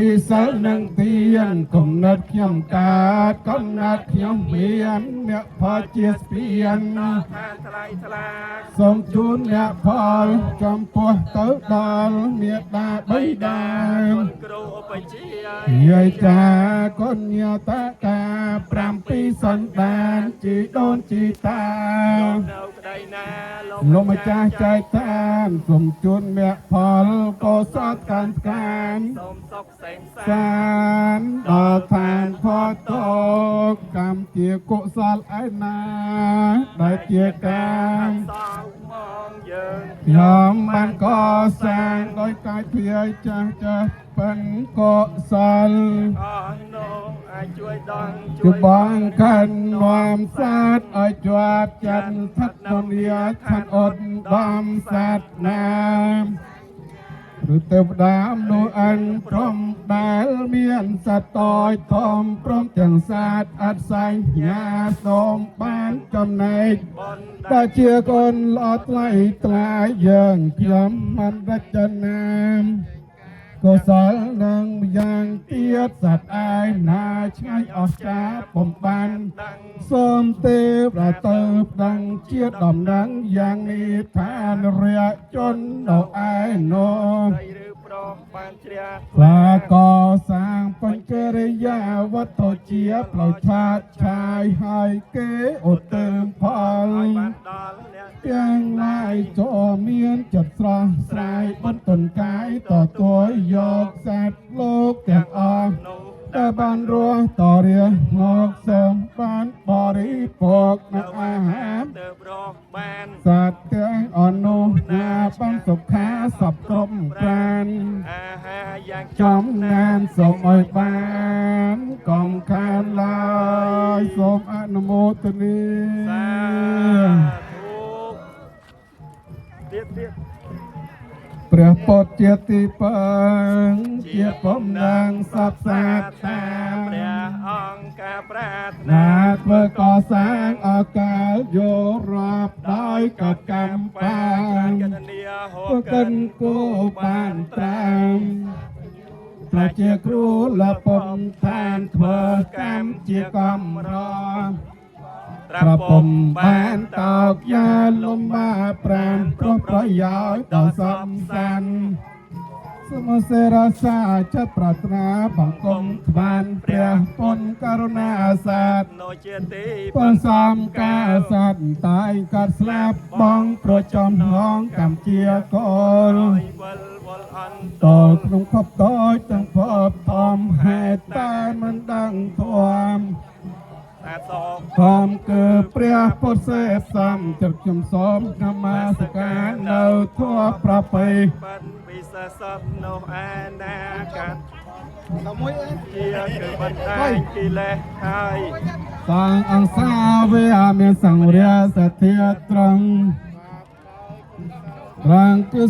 ពីសិលនឹងទៀនគំនិតខ្ញុំកើតកំណត់ខ្ញុំមានអ្នកផលជាស្ពានសូមជូនអ្នកផលចំពោះទៅដល់មេដាបៃតាគ្រូឧបជាយាយតាកញ្ញាតាតា7សន្តានជីដូនជីតាលោកម្ចាស់ចែកតានសូមជូនមេផលកុសលកាន់កានសូមសុខសេងសានដល់ឋានផតកម្មជាកុសលឯណាដែលជាកម្មខ្ញុំបានកសាងដោយកាយភាយចាស់ចាស់ប៉ិនកុសលអស់នោះអាចជួយដល់ជួយបងកាន់នាំសាទឲ្យជាប់ចិនថិតននីឋានអត់បំសាទនាឬទេវតាមនុស្សអញព្រមដែលមានសត្វតូចធំព្រមទាំងសាទអត់សញ្ញាសូមបានចំណែកដែលជាកូនល្អថ្លៃថ្លាយើងខ្ញុំមិនរចនាកុសលនឹងយ៉ាងទៀតសត្វឯណាឆ្ងាយអស្ចារ្យបំបានសូមទេវទៅដឹងជាដំណឹងយ៉ាងនេះឋានរាជជននៅឯនោះបានជ្រះខ្លាកសាងបញ្ចរិយាវត្ថុជាផ្លូវឆាតឆាយហើយគេឧទ្ទិសផលបានដល់ទាំងឡាយចូលមានចិត្តស្រស់ស្រាយបន្ទន់កាយតទួយយកសត្វលោកទាំងអស់តែបានរស់តរៀងមកសូមបានបរិភោគនៅអាហារទើបរកបានសត្វទាំងអនុណាបានសុខាសពគ្រប់ប្រានអាហារយ៉ាងចំណានសូមឲ្យបានកុំខានឡើយសូមអនុមោទនាសាធុទៀតព្រះពុទ្ធជាទីពឹងជាពំណាងសពសាទតាព្រះអង្គការប្រាថ្នាធ្វើកសាងអកាលយោរាប់ដោយកកម្មបានព្រោះកិនគោបានត្រាំប្រជាគ្រូលពំឋានធ្វើកម្មជាកំរប្រពំបានតោកយ៉ាលំបាប្រាំគ្រប់ប្រយោជន៍ដល់សំសានសមុសេរសាចិត្តប្រាថ្នាបង្គំថ្វានព្រះពុទ្ធករុណាសាទនោជាទីបន្សំការសត្វតែងកាត់ស្លាប់បងប្រចំហងកម្មជាកលតលក្នុងខប់តូចទាំងភពធំហេតុតែមិនដឹងធំធំគឺព្រះពុទ្ធសេសំចិត្តខ្ញុំសូមនមស្ការនៅធម៌ប្រពៃពិសេសសពនោះឯណាកាត់ដល់មួយជាគឺបណ្ដាញកិលេសហើយតាំងអង្សាវាមានសង្ឃរាសធាត្រង់រងគឺ